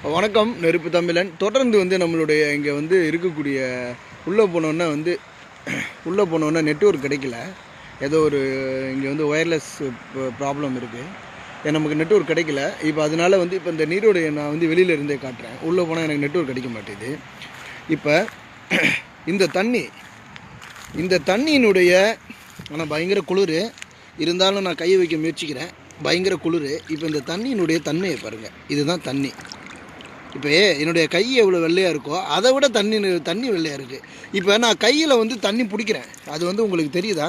வணக்கம். நெருப்பு தமிழன். தொடர்ந்து நம்மளுடைய இங்கே இருக்கக்கூடிய உள்ளே போனோன்னே நெட்வொர்க் கிடைக்கல. ஏதோ ஒரு இங்கே ஒயர்லெஸ் ப்ராப்ளம் இருக்குது. நமக்கு நெட்வொர்க் கிடைக்கல. இப்போ அதனால இப்போ இந்த நீரோடைய நான் வெளியில் இருந்தே காட்டுறேன். உள்ளே போனால் எனக்கு நெட்வொர்க் கிடைக்க மாட்டேது. இப்போ இந்த தண்ணியினுடைய ஆனால் பயங்கர குளிர் இருந்தாலும் நான் கையை வைக்க முயற்சிக்கிறேன். பயங்கர குளிர். இப்போ இந்த தண்ணியினுடைய தன்மையை பாருங்கள். இதுதான் தண்ணி. இப்போ என்னுடைய கை எவ்வளோ வெள்ளையாக இருக்கோ அதை விட தண்ணி வெள்ளையாக இருக்குது. இப்போ நான் கையில் தண்ணி பிடிக்கிறேன். அது உங்களுக்கு தெரியுதா?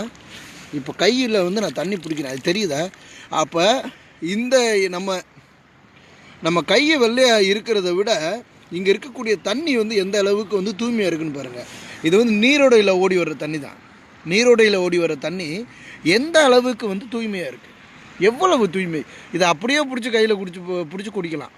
இப்போ கையில் நான் தண்ணி பிடிக்கிறேன். அது தெரியுதா? அப்போ இந்த நம்ம கையை வெள்ளையாக இருக்கிறத விட இங்கே இருக்கக்கூடிய தண்ணி எந்த அளவுக்கு தூய்மையாக இருக்குன்னு பாருங்கள். இது நீரோடையில் ஓடி வர்ற தண்ணி தான். நீரோடையில் ஓடி வர்ற தண்ணி எந்த அளவுக்கு தூய்மையாக இருக்குது. எவ்வளவு தூய்மை! இதை அப்படியே பிடிச்சி கையில் பிடிச்சி குடிக்கலாம்.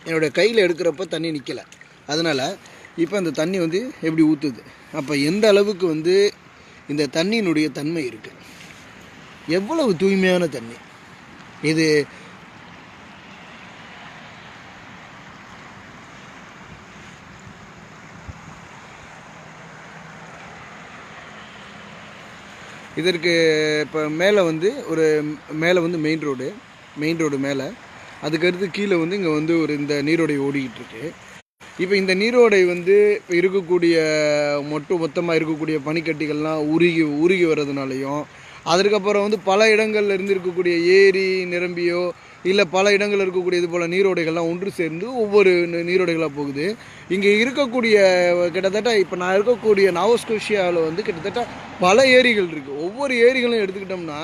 என்னோடய கையில் எடுக்கிறப்ப தண்ணி நிற்கலை. அதனால் இப்போ அந்த தண்ணி எப்படி ஊற்றுது. அப்போ எந்த அளவுக்கு இந்த தண்ணியினுடைய தன்மை இருக்குது. எவ்வளவு தூய்மையான தண்ணி இது! இதற்கு இப்போ மேலே மெயின் ரோடு மேலே அதுக்கடுத்து கீழே இங்கே ஒரு இந்த நீரோடை ஓடிக்கிட்டு இருக்கு. இப்போ இந்த நீரோடை இப்போ இருக்கக்கூடிய மொத்தமாக இருக்கக்கூடிய பனிக்கட்டிகள்லாம் உருகி வர்றதுனாலையும், அதுக்கப்புறம் பல இடங்கள்ல இருந்து இருக்கக்கூடிய ஏரி நிரம்பியோ இல்லை பல இடங்களில் இருக்கக்கூடிய இது போல் நீரோடைகள்லாம் ஒன்று சேர்ந்து ஒவ்வொரு நீரோடைகளாக போகுது. இங்கே இருக்கக்கூடிய கிட்டத்தட்ட இப்போ நான் இருக்கக்கூடிய நாவோஸ்கோஷியாவில் கிட்டத்தட்ட பல ஏரிகள் இருக்குது. ஒவ்வொரு ஏரிகளும் எடுத்துக்கிட்டோம்னா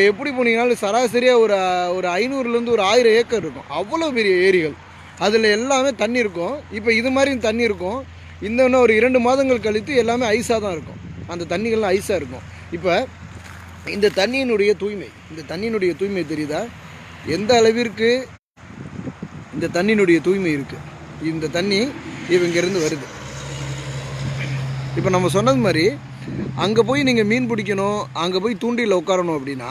எப்படி போனீங்கனாலும் சராசரியாக ஒரு 500லேருந்து ஒரு 1000 ஏக்கர் இருக்கும். அவ்வளோ பெரிய ஏரிகள். அதில் எல்லாமே தண்ணி இருக்கும். இப்போ இது மாதிரி தண்ணி இருக்கும். இன்னும் ஒரு 2 மாதங்கள் கழித்து எல்லாமே ஐஸாக தான் இருக்கும். அந்த தண்ணிகள்லாம் ஐஸாக இருக்கும். இப்போ இந்த தண்ணியினுடைய தூய்மை தெரியுதா? எந்த அளவிற்கு இந்த தண்ணியினுடைய தூய்மை இருக்குது. இந்த தண்ணி இங்கேருந்து வருது. இப்போ நம்ம சொன்னது மாதிரி அங்கே போய் நீங்கள் மீன் பிடிக்கணும், அங்கே போய் தூண்டியில் உட்காரணும் அப்படின்னா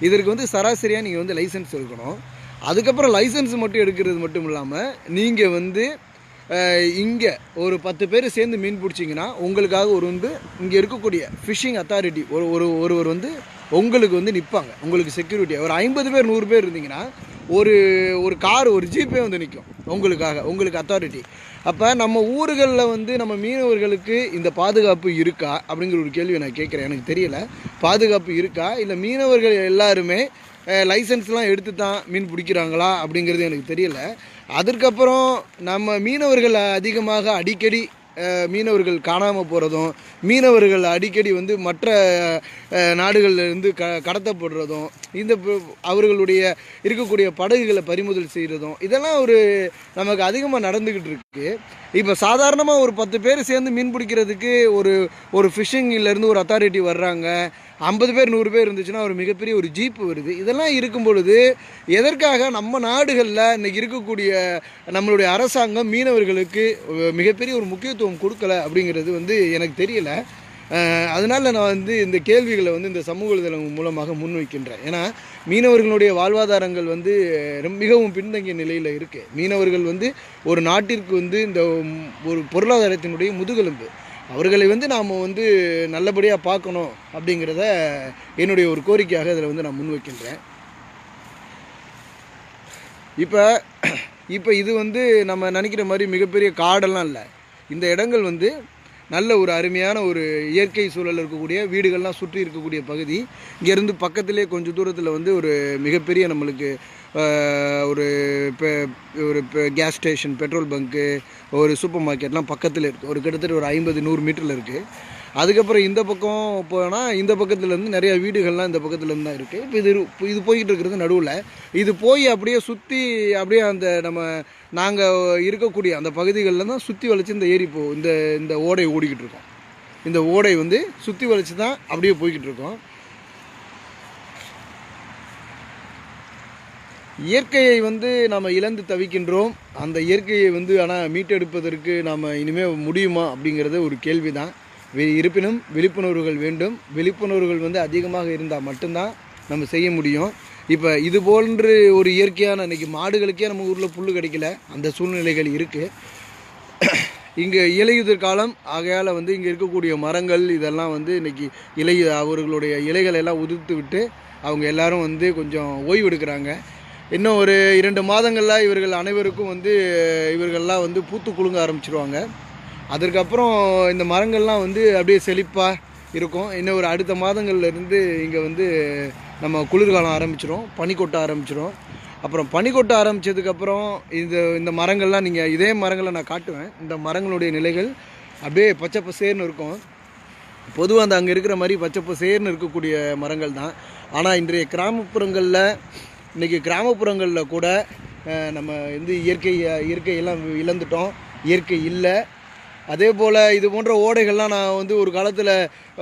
இதற்கு சராசரியாக நீங்கள் லைசன்ஸ் எடுக்கணும். அதுக்கப்புறம் லைசன்ஸ் மட்டும் எடுக்கிறது மட்டும் இல்லாமல் நீங்கள் இங்கே ஒரு 10 பேர் சேர்ந்து மீன் பிடிச்சிங்கன்னா உங்களுக்காக இங்கே இருக்கக்கூடிய ஃபிஷிங் அத்தாரிட்டி ஒருவர் உங்களுக்கு நிற்பாங்க. உங்களுக்கு செக்யூரிட்டியாக ஒரு 50 பேர் 100 பேர் இருந்தீங்கன்னா ஒரு கார் ஒரு ஜீப்பே நிற்கும் உங்களுக்கு அத்தாரிட்டி. அப்போ நம்ம ஊர்களில் நம்ம மீனவர்களுக்கு இந்த பாதுகாப்பு இருக்கா அப்படிங்கிற ஒரு கேள்வியை நான் கேட்குறேன். எனக்கு தெரியல, பாதுகாப்பு இருக்கா இல்லை மீனவர்கள் எல்லாருமே லைசன்ஸ்லாம் எடுத்து தான் மீன் பிடிக்கிறாங்களா அப்படிங்கிறது எனக்கு தெரியல. அதற்கப்புறம் நம்ம மீனவர்கள் அதிகமாக அடிக்கடி மீனவர்கள் காணாமல் போகிறதும், மீனவர்கள் அடிக்கடி மற்ற நாடுகளிலிருந்து கடத்தப்படுறதும், அவர்களுடைய இருக்கக்கூடிய படகுகளை பறிமுதல் செய்கிறதும் இதெல்லாம் நமக்கு அதிகமாக நடந்துக்கிட்டு இருக்கு. இப்போ சாதாரணமாக ஒரு 10 பேர் சேர்ந்து மீன் பிடிக்கிறதுக்கு ஒரு ஃபிஷிங்கிலேருந்து ஒரு அத்தாரிட்டி வர்றாங்க. 50 பேர் 100 பேர் இருந்துச்சுன்னா ஒரு மிகப்பெரிய ஒரு ஜீப்பு வருது. இதெல்லாம் இருக்கும் பொழுது எதற்காக நம்ம நாடுகளில் இன்றைக்கி இருக்கக்கூடிய நம்மளுடைய அரசாங்கம் மீனவர்களுக்கு மிகப்பெரிய ஒரு முக்கியத்துவம் கொடுக்கல அப்படிங்கிறது எனக்கு தெரியலை. அதனால் நான் இந்த கேள்விகளை இந்த சமூக வலைதளம் மூலமாக முன்வைக்கின்றேன். ஏன்னா மீனவர்களுடைய வாழ்வாதாரங்கள் மிகவும் பின்தங்கிய நிலையில் இருக்குது. மீனவர்கள் ஒரு நாட்டிற்கு இந்த ஒரு பொருளாதாரத்தினுடைய முதுகெலும்பு. அவர்களை நாம் நல்லபடியாக பார்க்கணும் அப்படிங்கிறத என்னுடைய ஒரு கோரிக்கையாக இதில் நான் முன்வைக்கின்றேன். இப்போ இது நம்ம நினைக்கிற மாதிரி மிகப்பெரிய காடெல்லாம் இல்லை. இந்த இடங்கள் நல்ல ஒரு அருமையான ஒரு இயற்கை சூழல் இருக்கக்கூடிய வீடுகள்லாம் சுற்றி இருக்கக்கூடிய பகுதி. இங்கேருந்து பக்கத்திலே கொஞ்சம் தூரத்தில் ஒரு மிகப்பெரிய நம்மளுக்கு ஒரு கேஸ் ஸ்டேஷன், பெட்ரோல் பங்க்கு, ஒரு சூப்பர் மார்க்கெட்லாம் பக்கத்தில் இருக்குது. கிட்டத்தட்ட ஒரு 50-100 மீட்டரில் இருக்குது. அதுக்கப்புறம் இந்த பக்கம் போனால் இந்த பக்கத்துலேருந்து நிறையா வீடுகள்லாம் இந்த பக்கத்துலேருந்து தான் இருக்குது. இப்போ இது போய்கிட்டு இருக்கிறது நடுவில். இது போய் அப்படியே சுற்றி அப்படியே நாங்கள் இருக்கக்கூடிய அந்த பகுதிகளில் தான் சுற்றி வளைச்சி இந்த ஏரி இந்த ஓடை ஓடிக்கிட்டு இருக்கோம். இந்த ஓடை சுற்றி வளைச்சி தான் அப்படியே போய்கிட்டு இருக்கோம். இயற்கையை வந்து நாம் இழந்து தவிக்கின்றோம். அந்த இயற்கையை வந்து ஆனால் மீட்டெடுப்பதற்கு நாம் இனிமேல் முடியுமா அப்படிங்கிறது ஒரு கேள்வி தான். இருப்பினும் விழிப்புணர்வுகள் வேண்டும். விழிப்புணர்வுகள் வந்து அதிகமாக இருந்தால் மட்டும்தான் நம்ம செய்ய முடியும். இப்போ இது போன்று ஒரு இயற்கையான இன்றைக்கி மாடுகளுக்கே நம்ம ஊரில் புல் கிடைக்கல, அந்த சூழ்நிலைகள் இருக்குது. இங்கே இலையுதிர் காலம் ஆகையால் வந்து இங்கே இருக்கக்கூடிய மரங்கள் இதெல்லாம் வந்து இன்றைக்கி அவர்களுடைய இலைகள் எல்லாம் உதிர்த்து விட்டு அவங்க எல்லாரும் வந்து கொஞ்சம் ஓய்வு எடுக்கிறாங்க. இன்னும் ஒரு 2 மாதங்களில் இவர்கள் அனைவருக்கும் வந்து இவர்கள்லாம் வந்து பூத்து குலுங்க ஆரம்பிச்சிருவாங்க. அதற்கப்புறம் இந்த மரங்கள்லாம் வந்து அப்படியே செழிப்பாக இருக்கும். இன்னும் ஒரு அடுத்த மாதங்கள்லேருந்து இங்கே வந்து நம்ம குளிர்காலம் ஆரம்பிச்சிடும், பனி கொட்ட ஆரம்பிச்சிடும். அப்புறம் பனி கொட்ட ஆரம்பித்ததுக்கப்புறம் இந்த மரங்கள்லாம் நீங்கள் இதே மரங்களை நான் காட்டுவேன். இந்த மரங்களுடைய நிலைகள் அப்படியே பச்சை பசேர்னு இருக்கும். பொதுவாக அந்த அங்கே இருக்கிற மாதிரி பச்சை பசேர்னு இருக்கக்கூடிய மரங்கள் தான். ஆனால் இன்றைய இன்றைக்கி கிராமப்புறங்களில் கூட நம்ம வந்து இயற்கையெல்லாம் இழந்துட்டோம். இயற்கை இல்லை. அதே போல் இது போன்ற ஓடைகள்லாம் நான் வந்து ஒரு காலத்தில்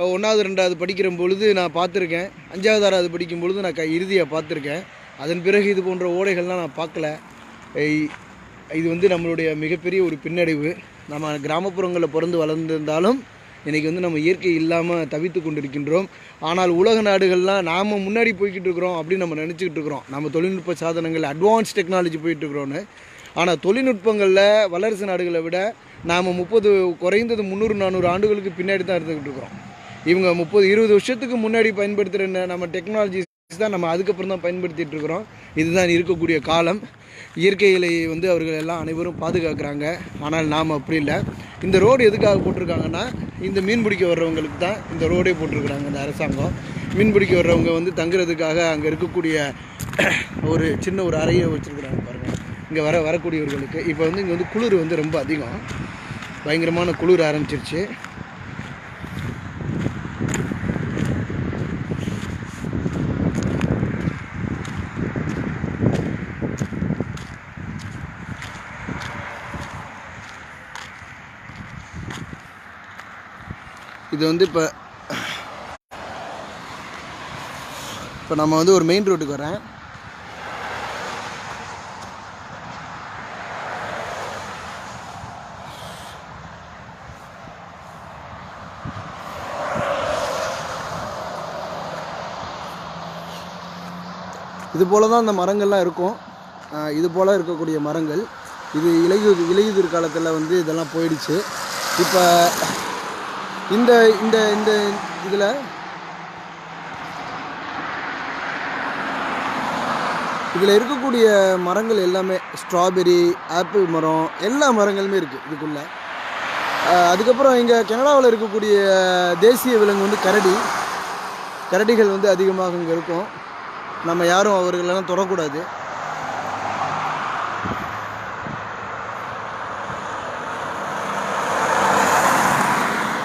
1வது 2வது படிக்கிற பொழுது நான் பார்த்துருக்கேன். 5வது 6வது படிக்கும் பொழுது நான் இறுதியாக பார்த்துருக்கேன். அதன் பிறகு இது போன்ற ஓடைகள்லாம் நான் பார்க்கல. இது வந்து நம்மளுடைய மிகப்பெரிய ஒரு பின்னடைவு. நம்ம கிராமப்புறங்களில் பிறந்து வளர்ந்திருந்தாலும் இன்றைக்கி வந்து நம்ம இயற்கை இல்லாமல் தவித்து கொண்டிருக்கின்றோம். ஆனால் உலக நாடுகள்லாம் நாம் முன்னாடி போய்கிட்டு இருக்கிறோம் அப்படின்னு நம்ம நினச்சிக்கிட்டு இருக்கிறோம். நம்ம தொழில்நுட்ப சாதனங்கள் அட்வான்ஸ் டெக்னாலஜி போயிட்டுருக்குறோன்னு. ஆனால் தொழில்நுட்பங்களில் வல்லரசு நாடுகளை விட நாம் குறைந்தது 300-400 ஆண்டுகளுக்கு பின்னாடி தான் இருந்துக்கிட்டு இருக்கிறோம். இவங்க 30-20 வருஷத்துக்கு முன்னாடி பயன்படுத்துகிற நம்ம டெக்னாலஜிஸ் தான் நம்ம அதுக்கப்புறம் தான் பயன்படுத்திகிட்டு இருக்கிறோம். இதுதான் இருக்கக்கூடிய காலம். இயற்கைகளை வந்து அவர்கள் எல்லாம் அனைவரும் பாதுகாக்கிறாங்க. ஆனால் நாம் அப்படி இல்லை. இந்த ரோடு எதுக்காக போட்டிருக்காங்கன்னா, இந்த மீன் பிடிக்க வர்றவங்களுக்கு தான் இந்த ரோடே போட்டிருக்கிறாங்க இந்த அரசாங்கம். மீன் பிடிக்க வர்றவங்க வந்து தங்குறதுக்காக அங்கே இருக்கக்கூடிய ஒரு சின்ன ஒரு அறையை வச்சுருக்குறாங்க பாருங்கள். இங்கே வரக்கூடியவர்களுக்கு இப்போ வந்து இங்கே வந்து குளிர் வந்து ரொம்ப அதிகம், பயங்கரமான குளிர் ஆரம்பிச்சிருச்சு. இது வந்து இப்போ நம்ம வந்து ஒரு மெயின் ரோட்டுக்கு வரேன். இது போல தான் அந்த மரங்கள்லாம் இருக்கும். இது போல் இருக்கக்கூடிய மரங்கள் இது இலையுதிர் காலத்தில் வந்து இதெல்லாம் போயிடுச்சு. இப்போ இந்த இந்த இந்த இதில் இருக்கக்கூடிய மரங்கள் எல்லாமே ஸ்ட்ராபெரி, ஆப்பிள் மரம், எல்லா மரங்களுமே இருக்குது இதுக்குள்ளே. அதுக்கப்புறம் இங்கே கனடாவில் இருக்கக்கூடிய தேசிய விலங்கு வந்து கரடிகள் வந்து அதிகமாக இங்கே இருக்கும். நம்ம யாரும் அவர்களெல்லாம் தொடக்கூடாது.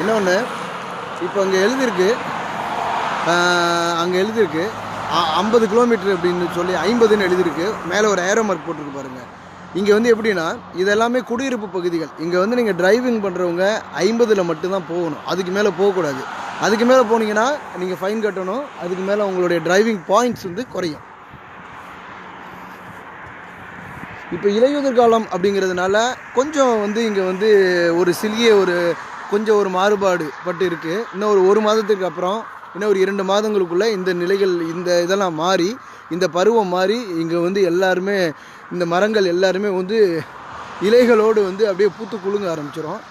இன்னொன்று இப்போ அங்கே எழுதியிருக்கு 50 கிலோமீட்டர் அப்படின்னு சொல்லி 50ன்னு எழுதியிருக்கு. மேலே ஒரு ஏரோ மார்க் போட்டிருக்கு பாருங்கள். இங்கே வந்து எப்படின்னா இதெல்லாமே குடியிருப்பு பகுதிகள். இங்கே வந்து நீங்கள் டிரைவிங் பண்ணுறவங்க 50ல் மட்டும்தான் போகணும், அதுக்கு மேலே போகக்கூடாது. அதுக்கு மேலே போனீங்கன்னா நீங்கள் ஃபைன் கட்டணும். அதுக்கு மேலே உங்களுடைய டிரைவிங் பாயிண்ட்ஸ் வந்து குறையும். இப்போ இலையுதிர் காலம் அப்படிங்கிறதுனால கொஞ்சம் வந்து இங்கே வந்து ஒரு சிறிய கொஞ்சம் ஒரு மாறுபாடு பட்டு இருக்குது. இன்னும் ஒரு மாதத்துக்கு அப்புறம் இன்னும் ஒரு 2 மாதங்களுக்குள்ளே இந்த நிலைகள் இதெல்லாம் மாறி, இந்த பருவம் மாறி இங்கே வந்து எல்லாருமே இந்த மரங்கள் எல்லாருமே வந்து இலைகளோடு வந்து அப்படியே பூத்து குலுங்க ஆரம்பிச்சிடும்.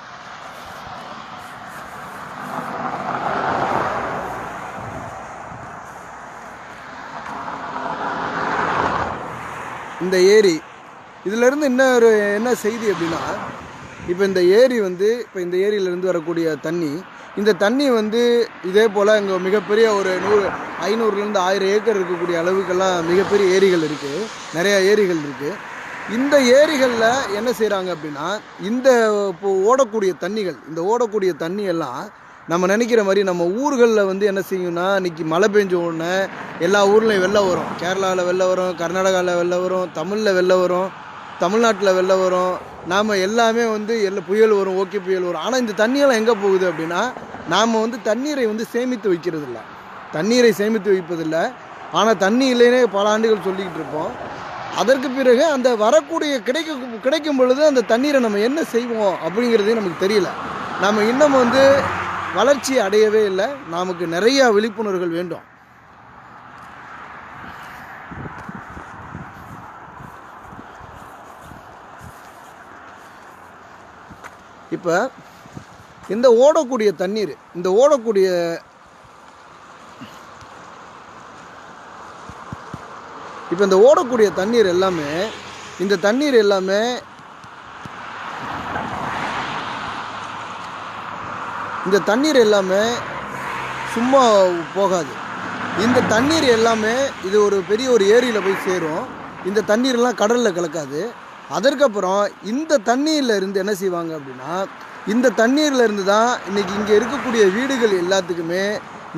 இந்த ஏரி இதிலேருந்து என்ன செய்தி அப்படின்னா, இப்போ இந்த ஏரியிலேருந்து வரக்கூடிய இந்த தண்ணி வந்து இதே போல் இங்கே மிகப்பெரிய ஒரு 500லேருந்து 1000 ஏக்கர் இருக்கக்கூடிய அளவுக்கெல்லாம் மிகப்பெரிய ஏரிகள் இருக்குது, நிறையா ஏரிகள் இருக்குது. இந்த ஏரிகளில் என்ன செய்கிறாங்க அப்படின்னா, இப்போ ஓடக்கூடிய தண்ணியெல்லாம் நம்ம நினைக்கிற மாதிரி நம்ம ஊர்களில் வந்து என்ன செய்யும்னா, இன்றைக்கி மழை பெஞ்ச உடனே எல்லா ஊர்லேயும் வெள்ளம் வரும். கேரளாவில் வெள்ளம் வரும், கர்நாடகாவில் வெள்ளம் வரும், தமிழில் வெள்ளம் வரும், தமிழ்நாட்டில் வெள்ளம் வரும். நாம் எல்லாமே வந்து புயல் வரும், ஓகே புயல் வரும். ஆனால் இந்த தண்ணியெல்லாம் எங்கே போகுது அப்படின்னா, நாம் வந்து தண்ணீரை வந்து சேமித்து வைப்பதில்லை. ஆனால் தண்ணி இல்லைன்னே பல ஆண்டுகள் சொல்லிக்கிட்டு இருப்போம். அதற்கு பிறகு அந்த வரக்கூடிய கிடைக்கும் பொழுது அந்த தண்ணீரை நம்ம என்ன செய்வோம் அப்படிங்கிறதே நமக்கு தெரியல. நம்ம இன்னும் வந்து வளர்ச்சி அடையவே இல்லை. நமக்கு நிறைய விழிப்புணர்வுகள் வேண்டும். இப்போ இந்த ஓடக்கூடிய தண்ணீர் எல்லாமே இந்த தண்ணீர் எல்லாமே சும்மா போகாது. இந்த தண்ணீர் எல்லாமே இது ஒரு பெரிய ஒரு ஏரியில் போய் சேரும். இந்த தண்ணீரெல்லாம் கடலில் கலக்காது. அதற்கப்புறம் இந்த தண்ணீரில் இருந்து என்ன செய்வாங்க அப்படின்னா, இந்த தண்ணீரில் இருந்து தான் இன்றைக்கி இங்கே இருக்கக்கூடிய வீடுகள் எல்லாத்துக்குமே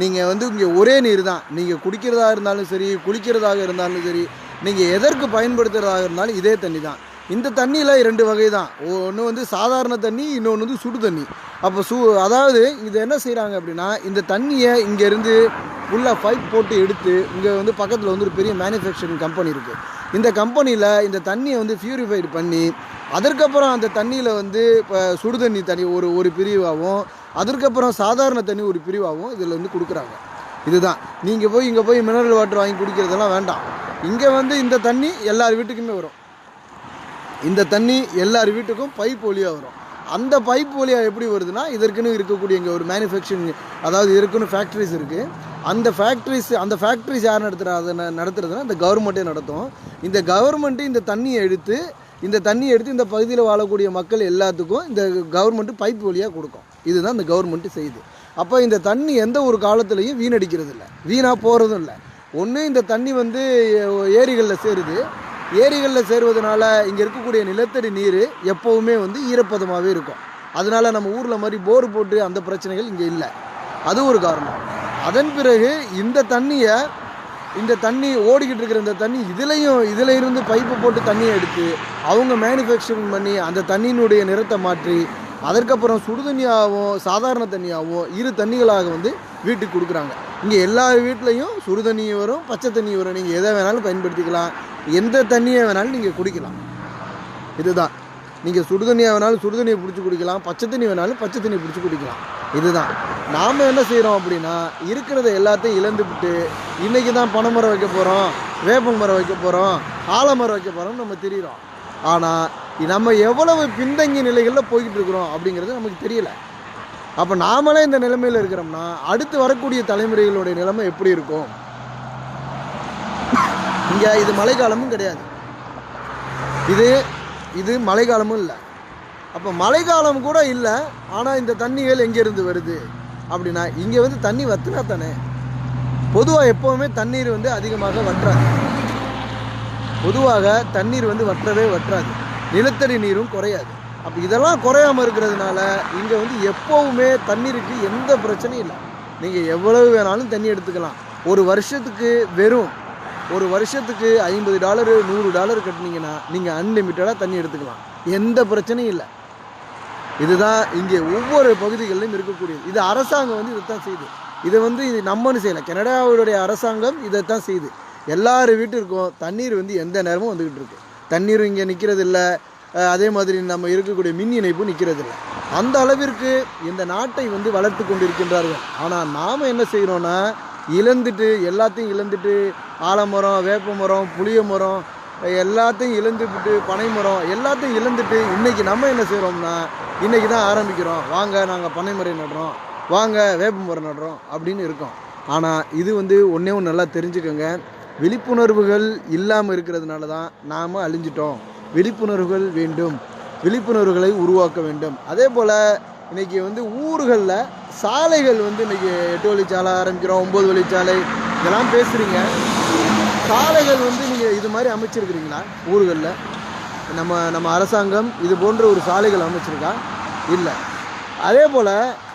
நீங்கள் வந்து இங்கே ஒரே நீர் தான். நீங்கள் குடிக்கிறதாக இருந்தாலும் சரி, குளிக்கிறதாக இருந்தாலும் சரி, நீங்கள் எதற்கு பயன்படுத்துகிறதாக இருந்தாலும் இதே தண்ணி தான். இந்த தண்ணியில் 2 வகை தான். ஒன்று வந்து சாதாரண தண்ணி, இன்னொன்று வந்து சுடு தண்ணி. அப்போ அதாவது இது என்ன செய்கிறாங்க அப்படின்னா, இந்த தண்ணியை இங்கேருந்து ஃபுல்லாக பைப் போட்டு எடுத்து இங்கே வந்து பக்கத்தில் வந்து ஒரு பெரிய மேனுஃபேக்சரிங் கம்பெனி இருக்குது. இந்த கம்பெனியில் இந்த தண்ணியை வந்து பியூரிஃபைடு பண்ணி அதற்கப்புறம் அந்த தண்ணியில் வந்து இப்போ சுடு தண்ணி ஒரு பிரிவாகவும், அதற்கப்புறம் சாதாரண தண்ணி ஒரு பிரிவாகவும் இதில் வந்து கொடுக்குறாங்க. இதுதான். நீங்கள் இங்கே போய் மினரல் வாட்டர் வாங்கி குடிக்கிறதெல்லாம் வேண்டாம். இங்கே வந்து இந்த தண்ணி எல்லார் வீட்டுக்குமே வரும். இந்த தண்ணி எல்லார் வீட்டுக்கும் பைப் வழியாக வரும். அந்த பைப் வழியாக எப்படி வருதுன்னா, இதற்குன்னு இருக்கக்கூடிய இங்கே ஒரு மேனுஃபேக்சரிங், அதாவது இருக்குன்னு ஃபேக்ட்ரிஸ் இருக்குது. அந்த ஃபேக்ட்ரிஸ் யார் நடத்துறதுன்னா இந்த கவர்மெண்ட்டே நடத்தும். இந்த கவர்மெண்ட்டு இந்த தண்ணியை எடுத்து இந்த பகுதியில் வாழக்கூடிய மக்கள் எல்லாத்துக்கும் இந்த கவர்மெண்ட்டு பைப் வழியாக கொடுக்கும். இதுதான் இந்த கவர்மெண்ட்டு செய்யுது. அப்போ இந்த தண்ணி எந்த ஒரு காலத்துலையும் வீணடிக்கிறது இல்லை, வீணாக போகிறதும் இல்லை. ஒன்று இந்த தண்ணி வந்து ஏரிகளில் சேருது. ஏரிகளில் சேருவதனால இங்கே இருக்கக்கூடிய நிலத்தடி நீர் எப்போவுமே வந்து ஈரப்பதமாகவே இருக்கும். அதனால் நம்ம ஊரில் மாதிரி போர் போட்டு அந்த பிரச்சனைகள் இங்கே இல்லை. அது ஒரு காரணம். அதன் பிறகு இந்த தண்ணி ஓடிக்கிட்டு இருக்கிற இந்த தண்ணி இதில் இருந்து பைப்பு போட்டு தண்ணியை எடுத்து அவங்க மேனுஃபேக்சரிங் பண்ணி அந்த தண்ணியினுடைய நிறத்தை மாற்றி அதற்கப்புறம் சுடு தண்ணியாகவும் சாதாரண தண்ணியாகவும் 2 தண்ணிகளாக வந்து வீட்டுக்கு கொடுக்குறாங்க. இங்கே எல்லா வீட்லேயும் சுடு தண்ணி வரும், பச்சை தண்ணி வரும். நீங்கள் எதை வேணாலும் பயன்படுத்திக்கலாம், எந்த தண்ணியை வேணாலும் நீங்கள் குடிக்கலாம். இதுதான். நீங்கள் சுடு தண்ணியாக வேணாலும் சுடு தண்ணியை பிடிச்சி குடிக்கலாம், பச்சை தண்ணி வேணாலும் பச்சை தண்ணி பிடிச்சி குடிக்கலாம். இதுதான். நாம் என்ன செய்கிறோம் அப்படின்னா, இருக்கிறத எல்லாத்தையும் இழந்துவிட்டு இன்றைக்கி தான் பனைமரம் வைக்க போகிறோம், வேப்ப மரம் வைக்க போகிறோம், ஆலமரம் வைக்க போகிறோம்னு நம்ம தெரிகிறோம். ஆனால் நம்ம எவ்வளவு பின்தங்கிய நிலைகளில் போய்கிட்டு இருக்கிறோம் அப்படிங்கிறது நமக்கு தெரியல. அப்போ நாமளே இந்த நிலைமையில் இருக்கிறோம்னா அடுத்து வரக்கூடிய தலைமுறைகளுடைய நிலைமை எப்படி இருக்கும்? இங்கே இது மழைக்காலமும் கிடையாது, இது மழைக்காலமும் இல்லை. அப்போ மழைக்காலம் கூட இல்லை. ஆனால் இந்த தண்ணிகள் எங்கேருந்து வருது அப்படின்னா, இங்கே வந்து தண்ணி வற்றினா தானே. பொதுவாக எப்போவுமே தண்ணீர் வந்து அதிகமாக வற்றாது. பொதுவாக தண்ணீர் வந்து வற்றாது. நிலத்தடி நீரும் குறையாது. அப்போ இதெல்லாம் குறையாமல் இருக்கிறதுனால இங்கே வந்து எப்போவுமே தண்ணீருக்கு எந்த பிரச்சனையும் இல்லை. நீங்கள் எவ்வளவு வேணாலும் தண்ணி எடுத்துக்கலாம். ஒரு வருஷத்துக்கு $50 $100 கட்டினீங்கன்னா நீங்கள் அன்லிமிட்டடாக தண்ணி எடுத்துக்கலாம். எந்த பிரச்சனையும் இல்லை. இதுதான் இங்கே ஒவ்வொரு பகுதிகளிலும் இருக்கக்கூடியது. இது அரசாங்கம் வந்து இதைத்தான் செய்யுது. இதை வந்து இது நம்மன்னு செய்யலை, கனடாவுடைய அரசாங்கம் இதைத்தான் செய்யுது. எல்லார் வீட்டிற்கும் தண்ணீர் வந்து எந்த நேரமும் வந்துக்கிட்டு இருக்கு. தண்ணீர் இங்கே நிற்கிறது இல்லை. அதே மாதிரி நம்ம இருக்கக்கூடிய மின் இணைப்பு நிற்கிறது இல்லை. அந்த அளவிற்கு இந்த நாட்டை வந்து வளர்த்து கொண்டு இருக்கின்றார்கள். ஆனால் நாம் என்ன செய்கிறோன்னா, எல்லாத்தையும் இழந்துட்டு ஆலமரம், வேப்ப மரம், புளிய மரம் எல்லாத்தையும் இழந்துவிட்டு, பனை மரம் எல்லாத்தையும் இழந்துட்டு இன்றைக்கி நம்ம என்ன செய்கிறோம்னா, இன்றைக்கி தான் ஆரம்பிக்கிறோம், வாங்க நாங்கள் பனை மரம் நடுறோம், வாங்க வேப்ப மரம் நடுறோம் அப்படின்னு இருக்கோம். ஆனால் இது வந்து ஒன்றே ஒன்று நல்லா தெரிஞ்சுக்கோங்க, விழிப்புணர்வுகள் இல்லாமல் இருக்கிறதுனால தான் நாம் அழிஞ்சிட்டோம். விழிப்புணர்வுகள் வேண்டும், விழிப்புணர்வுகளை உருவாக்க வேண்டும். அதே போல் இன்றைக்கி வந்து ஊர்களில் சாலைகள் வந்து இன்றைக்கி 8 வழிச்சாலை ஆரம்பிக்கிறோம், 9 வழிச்சாலை இதெல்லாம் பேசுகிறீங்க. சாலைகள் வந்து நீங்கள் இது மாதிரி அமைச்சிருக்கிறீங்களா? ஊர்களில் நம்ம அரசாங்கம் இது போன்ற ஒரு சாலைகள் அமைச்சிருக்கா? இல்லை. அதே போல்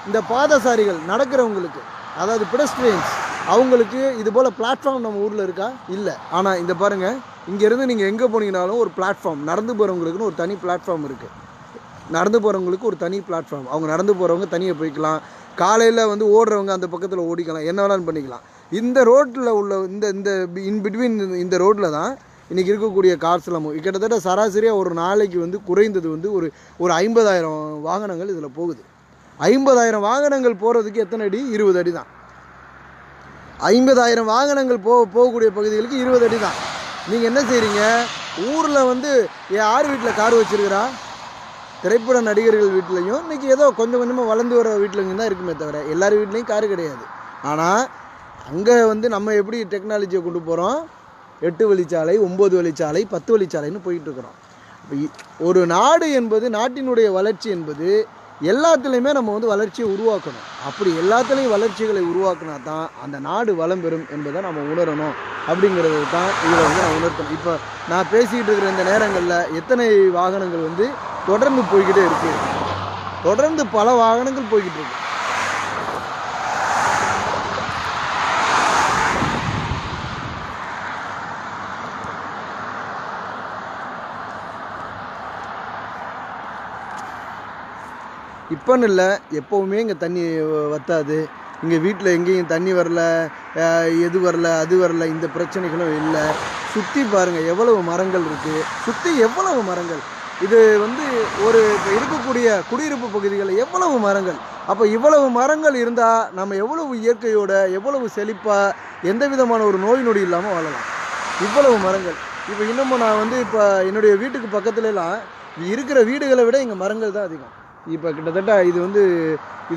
இந்த பாதசாரிகள் நடக்கிறவங்களுக்கு, அதாவது பெடஸ்ட்ரியன்ஸ், அவங்களுக்கு இது போல் பிளாட்ஃபார்ம் நம்ம ஊரில் இருக்கா? இல்லை. ஆனால் இந்த பாருங்கள், இங்கேருந்து நீங்கள் எங்கே போனீங்கனாலும் ஒரு பிளாட்ஃபார்ம், நடந்து போகிறவங்களுக்குன்னு ஒரு தனி பிளாட்ஃபார்ம் இருக்குது. நடந்து போகிறவங்களுக்கு ஒரு தனி பிளாட்ஃபார்ம். அவங்க நடந்து போகிறவங்க தனியாக போய்க்கலாம். காலையில் வந்து ஓடுறவங்க அந்த பக்கத்தில் ஓடிக்கலாம், என்ன வேணாலும் பண்ணிக்கலாம். இந்த ரோட்டில் உள்ள இந்த இன் பிட்வீன் இந்த ரோட்டில் தான் இன்றைக்கி இருக்கக்கூடிய கார்ஸ்லாம் கிட்டத்தட்ட சராசரியாக ஒரு நாளைக்கு வந்து குறைந்தது வந்து ஒரு 50,000 வாகனங்கள் இதில் போகுது. 50,000 வாகனங்கள் போகிறதுக்கு எத்தனை அடி? 20 அடி தான். 50,000 வாகனங்கள் போகக்கூடிய பகுதிகளுக்கு 20 அடி தான். நீங்கள் என்ன செய்கிறீங்க? ஊரில் வந்து யார் வீட்டில் கார் வச்சுருக்கிறா? திரைப்பட நடிகர்கள் வீட்லேயும் இன்றைக்கி ஏதோ கொஞ்சம் கொஞ்சமாக வளர்ந்து வர வீட்டிலங்க தான் இருக்குமே தவிர எல்லார் வீட்லேயும் கார் கிடையாது. ஆனால் அங்கே வந்து நம்ம எப்படி டெக்னாலஜியை கொண்டு போகிறோம்? 8 வழிச்சாலை, 9 வழிச்சாலை, 10 வழிச்சாலைன்னு போயிட்டுருக்குறோம். ஒரு நாடு என்பது, நாட்டினுடைய வளர்ச்சி என்பது எல்லாத்துலேயுமே நம்ம வந்து வளர்ச்சியை உருவாக்கணும். அப்படி எல்லாத்துலேயும் வளர்ச்சிகளை உருவாக்கினா தான் அந்த நாடு வளம் பெறும் என்பதை நம்ம உணரணும். அப்படிங்கிறது தான் இதில் வந்து நான் உணர்த்தணும். இப்போ நான் பேசிக்கிட்டு இருக்கிற இந்த நேரங்களில் எத்தனை வாகனங்கள் வந்து தொடர்ந்து போய்கிட்டே இருக்குது. தொடர்ந்து பல வாகனங்கள் போய்கிட்டு இருக்கு. இப்போன்னு இல்லை, எப்போவுமே இங்கே தண்ணி வற்றாது. இங்கே வீட்டில் எங்கேயும் தண்ணி வரல, எது வரல, அது வரல, இந்த பிரச்சனைகளும் இல்லை. சுற்றி பாருங்கள் எவ்வளவு மரங்கள் இருக்குது. சுற்றி எவ்வளவு மரங்கள். இது வந்து ஒரு இப்போ இருக்கக்கூடிய குடியிருப்பு பகுதிகளில் எவ்வளவு மரங்கள். அப்போ இவ்வளவு மரங்கள் இருந்தால் நம்ம எவ்வளவு இயற்கையோட எவ்வளவு செழிப்பாக எந்த விதமான ஒரு நோய் நொடி இல்லாமல் வாழலாம். இவ்வளவு மரங்கள். இப்போ இன்னமும் நான் வந்து இப்போ என்னுடைய வீட்டுக்கு பக்கத்துலலாம் இருக்கிற வீடுகளை விட இங்கே மரங்கள் தான் அதிகம். இப்போ கிட்டத்தட்ட இது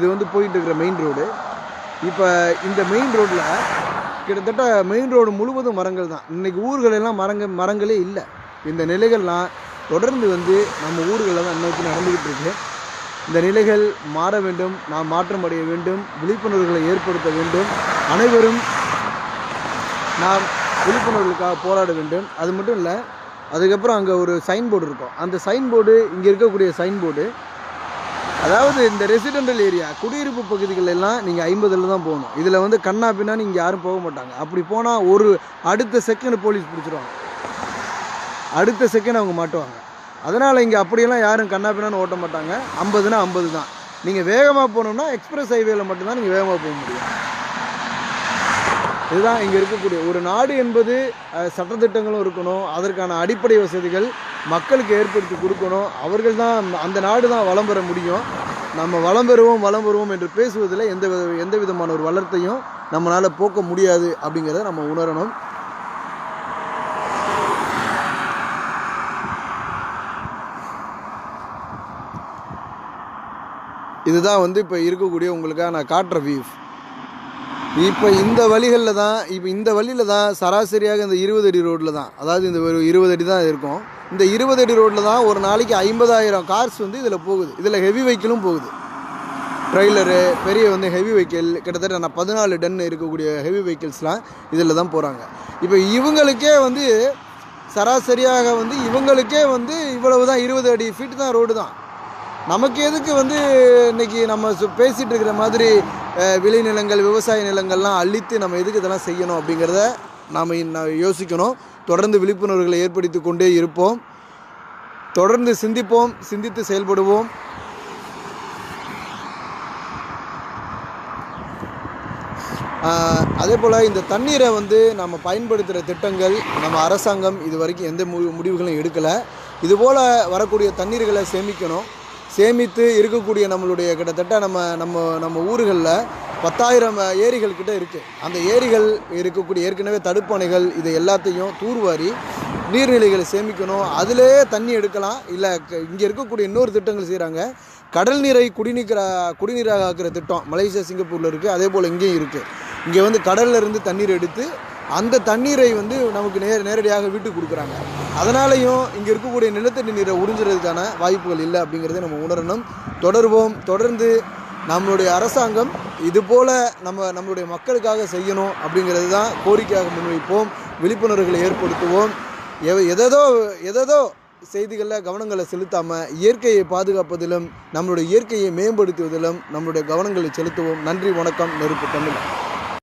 வந்து போயிட்டு இருக்கிற மெயின் ரோடு. இப்போ இந்த மெயின் ரோட்டில் கிட்டத்தட்ட மெயின் ரோடு முழுவதும் மரங்கள் தான். இன்றைக்கி ஊர்களெல்லாம் மரங்களே இல்லை. இந்த நிலைகள்லாம் தொடர்ந்து வந்து நம்ம ஊர்களில் தான் நோக்கி நடந்துக்கிட்டு இருக்கு. இந்த நிலைகள் மாற வேண்டும். நாம் மாற்றம் அடைய வேண்டும். விழிப்புணர்வுகளை ஏற்படுத்த வேண்டும். அனைவரும் நாம் விழிப்புணர்வுகளுக்காக போராட வேண்டும். அது மட்டும் இல்லை, அதுக்கப்புறம் அங்கே ஒரு சைன் போர்டு இருக்கும். அந்த சைன் போர்டு, இங்கே இருக்கக்கூடிய சைன் போர்டு, அதாவது இந்த ரெசிடென்டல் ஏரியா குடியிருப்பு பகுதிகள் எல்லாம் நீங்கள் 50ல் தான் போகணும். இதில் வந்து கண்ணா பின்னான்னு இங்கே யாரும் போக மாட்டாங்க. அப்படி போனால் அடுத்த செகண்ட் போலீஸ் பிடிச்சிருவாங்க. அடுத்த செகண்ட் அவங்க மாட்டுவாங்க. அதனால் இங்கே அப்படியெல்லாம் யாரும் கண்ணா பின்னான்னு ஓட்ட மாட்டாங்க. 50னா 50 தான். நீங்கள் வேகமாக போகணுன்னா எக்ஸ்பிரஸ் ஹைவேல மட்டும்தான் நீங்கள் வேகமாக போக முடியும். இதுதான் இங்கே இருக்கக்கூடிய ஒரு நாடு என்பது. சட்டத்திட்டங்களும் இருக்கணும். அதற்கான அடிப்படை வசதிகள் மக்களுக்கு ஏற்படுத்தி கொடுக்கணும். அவர்கள் தான், அந்த நாடு தான் வளம் பெற முடியும். நம்ம வளம் பெறுவோம் என்று பேசுவதில் எந்த விதமான ஒரு வளர்த்தையும் நம்மளால் போக்க முடியாது அப்படிங்கிறத நம்ம உணரணும். இதுதான் வந்து இப்போ இருக்கக்கூடிய உங்களுக்காக நான் காட்டுற வியூ. இப்போ இந்த வழியில் தான் சராசரியாக இந்த 20 அடி ரோட்டில் தான், அதாவது இந்த ஒரு 20 அடி தான் இருக்கும். இந்த 20 அடி ரோட்டில் தான் ஒரு நாளைக்கு 50,000 கார்ஸ் வந்து இதில் போகுது. இதில் ஹெவி வெஹிக்கிளும் போகுது. ட்ரெய்லரு, பெரிய வந்து ஹெவி வெஹிக்கிள், கிட்டத்தட்ட 14 டன் இருக்கக்கூடிய ஹெவி வெஹிக்கிள்ஸ்லாம் இதில் தான் போகிறாங்க. இப்போ இவங்களுக்கே வந்து சராசரியாக வந்து இவ்வளவு தான், 20 அடி ஃபீட் தான் ரோடு தான். நமக்கு எதுக்கு வந்து இன்றைக்கி நம்ம பேசிகிட்டு இருக்கிற மாதிரி விளைநிலங்கள், விவசாய நிலங்கள்லாம் அழித்து நம்ம எதுக்கு இதெல்லாம் செய்யணும் அப்படிங்கிறத நாம் யோசிக்கணும். தொடர்ந்து விழிப்புணர்வுகளை ஏற்படுத்தி கொண்டே இருப்போம். தொடர்ந்து சிந்திப்போம், சிந்தித்து செயல்படுவோம். அதே போல் இந்த தண்ணீரை வந்து நம்ம பயன்படுத்துகிற திட்டங்கள் நம்ம அரசாங்கம் இது வரைக்கும் எந்த முடிவுகளும் எடுக்கலை. இதுபோல் வரக்கூடிய தண்ணீர்களை சேமிக்கணும். சேமித்து இருக்கக்கூடிய நம்மளுடைய கிட்டத்தட்ட நம்ம ஊர்களில் 10,000 ஏரிகள் கிட்ட இருக்குது. அந்த ஏரிகள் இருக்கக்கூடிய ஏற்கனவே தடுப்பணைகள் இது எல்லாத்தையும் தூர்வாரி நீர்நிலைகளை சேமிக்கணும். அதிலே தண்ணி எடுக்கலாம். இல்லை இங்கே இருக்கக்கூடிய இன்னொரு திட்டங்கள் செய்கிறாங்க. கடல் நீரை குடிநீராக ஆக்கிற திட்டம் மலேசியா, சிங்கப்பூரில் இருக்குது. அதே போல் இங்கேயும் இருக்குது. இங்கே வந்து கடல்ல இருந்து தண்ணீர் எடுத்து அந்த தண்ணீரை வந்து நமக்கு நேரடியாக வீட்டுக்கு கொடுக்குறாங்க. அதனாலையும் இங்கே இருக்கக்கூடிய நிலத்தடி நீரை உறிஞ்சுறதுக்கான வாய்ப்புகள் இல்லை அப்படிங்கிறத நம்ம உணரணும். தொடர்ந்து நம்மளுடைய அரசாங்கம் இதுபோல் நம்மளுடைய மக்களுக்காக செய்யணும் அப்படிங்கிறது தான் கோரிக்கையாக முன்வைப்போம். விழிப்புணர்வுகளை ஏற்படுத்துவோம். எதோ செய்திகளில் கவனங்களை செலுத்தாமல் இயற்கையை பாதுகாப்பதிலும் நம்மளுடைய இயற்கையை மேம்படுத்துவதிலும் நம்மளுடைய கவனங்களை செலுத்துவோம். நன்றி, வணக்கம். நெருப்பு தமிழ்.